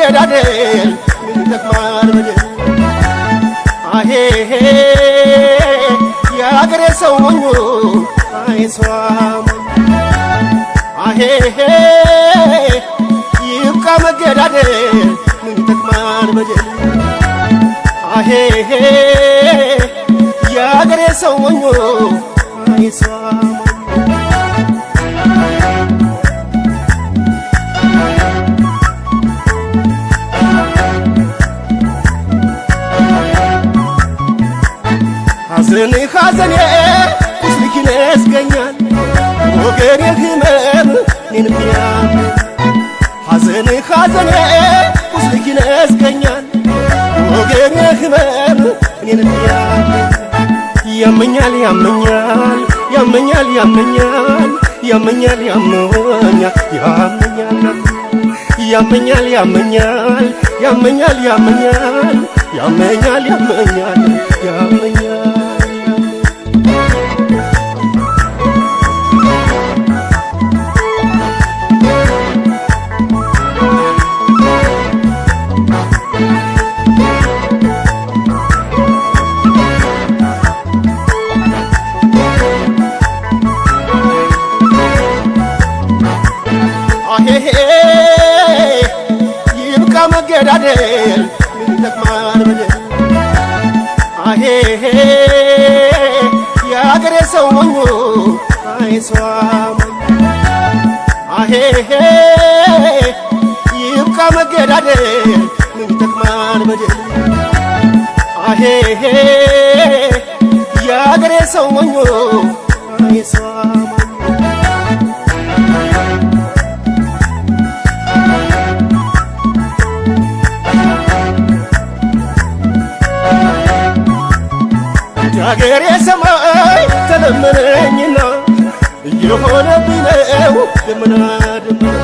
መገዳደል ምን ይጠቅማል በደል አሄ የአገሬ ሰው ሞኞ አይሷም አሄ ይብቃ መገዳደል ምን ይጠቅማል በደል አሄ የአገሬ ሰው ሞኞ አይሷም ሐዘኔ ሐዘኔ ቁስልኪን ያስገኛል ወገኔ ህመም እኔንም ያም ሐዘኔ ሐዘኔ ቁስልኪን ያስገኛል ወገኔ ህመም እኔንም ያመኛል ያመኛል ያመኛል ያመኛል ያመኛል ያመኛል ያመኛል ያመኛል ያመኛል ያመኛል ያመኛል ያመኛል ያመኛል ይብቃ መገዳደል ምን ይጠቅማል በደል አሄ የአገሬ ሰው ሞኞ አይሷም አሄ ይብቃ መገዳደል ምን ይጠቅማል በደል አሄ የአገሬ ሰው ሞኞ አይሷም አገሬ ሰማይ ተለመነኝና እየሆነብኝ ነው ደመና ደመና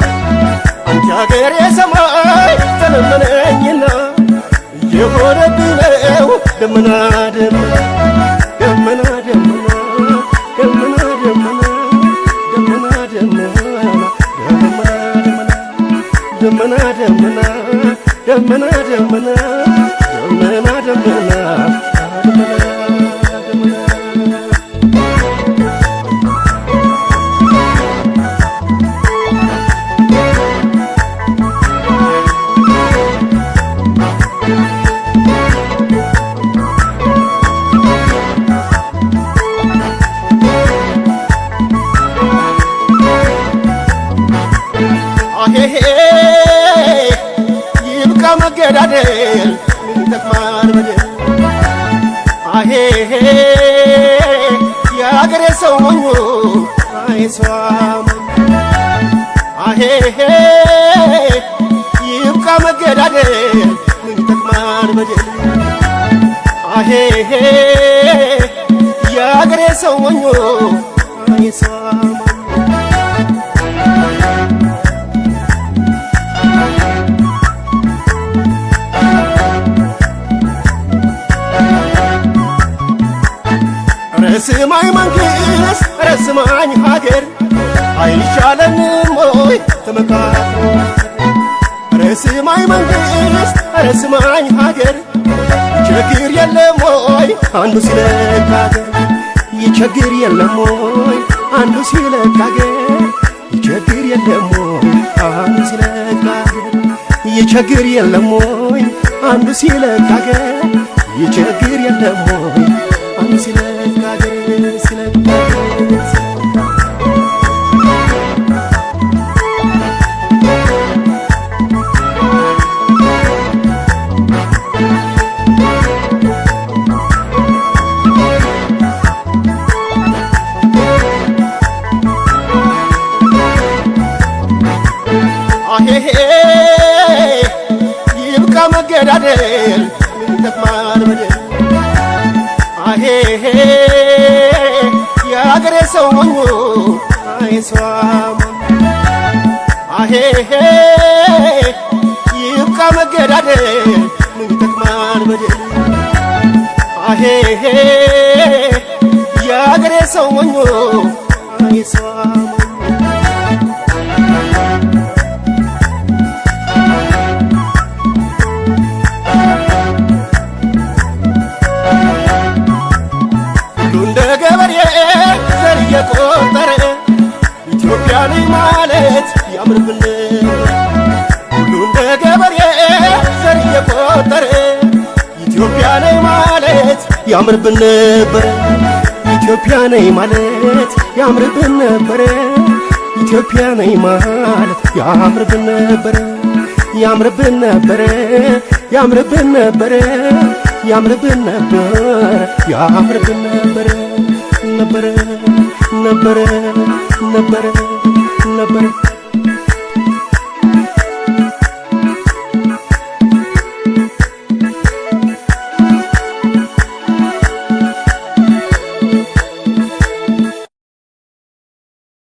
አንቺ አገሬ ሰማይ ተለመነኝና እየሆነብኝ ነው ደመና ደመና ደመና ደመና ደመና ደመና ደመና ደመና ደመና ደመና ደመና ደመና ደመና ደመና ይብቃ መገዳደል ምን ይጠቅማል በደል አሄ የአገሬ ሰው ሞኞ አይሷም አሄ ይብቃ መገዳደል ምን ይጠቅማል በደል አሄ የአገሬ ሰው ሞኞ አይሷም ረስማኝ መንግሥት ረስማኝ ሀገር አይሻለንም ወይ ተመካክሮ ረስማኝ መንግሥት ረስማኝ ሀገር ችግር የለም ወይ አንዱ ሲለቅ ሀገር ይቸግር የለም ወይ አንዱ ሲለቅ ሀገር ይቸግር የለም ወይ አንዱ ሲለቅ ሀገር ይቸግር የለም ወይ አንዱ ሲለቅ ሀገር ይቸግር የለም ወይ አንዱ ሲለቅ ሀገር ሲለቅ ይብቃ መገዳደል ምን ይጠቅማል በደል አሄ የአገሬ ሰው ሞኞ አይሷም አሄ ይብቃ መገዳደል ምን ይጠቅማል በደል አሄ የአገሬ ሰው ሞኞ አይሷም ያምርብን ሁሉ እንደ ገበሬ ዘር እየቆጠረ ኢትዮጵያ ነኝ ማለት ያምርብን ነበር ኢትዮጵያ ነኝ ማለት ያምርብን ነበር ኢትዮጵያ ነኝ ማለት ያምርብን ነበር ያምርብን ነበር ያምርብን ነበር ያምርብን ነበር ያምርብን ነበር ነበር ነበር ነበር ነበር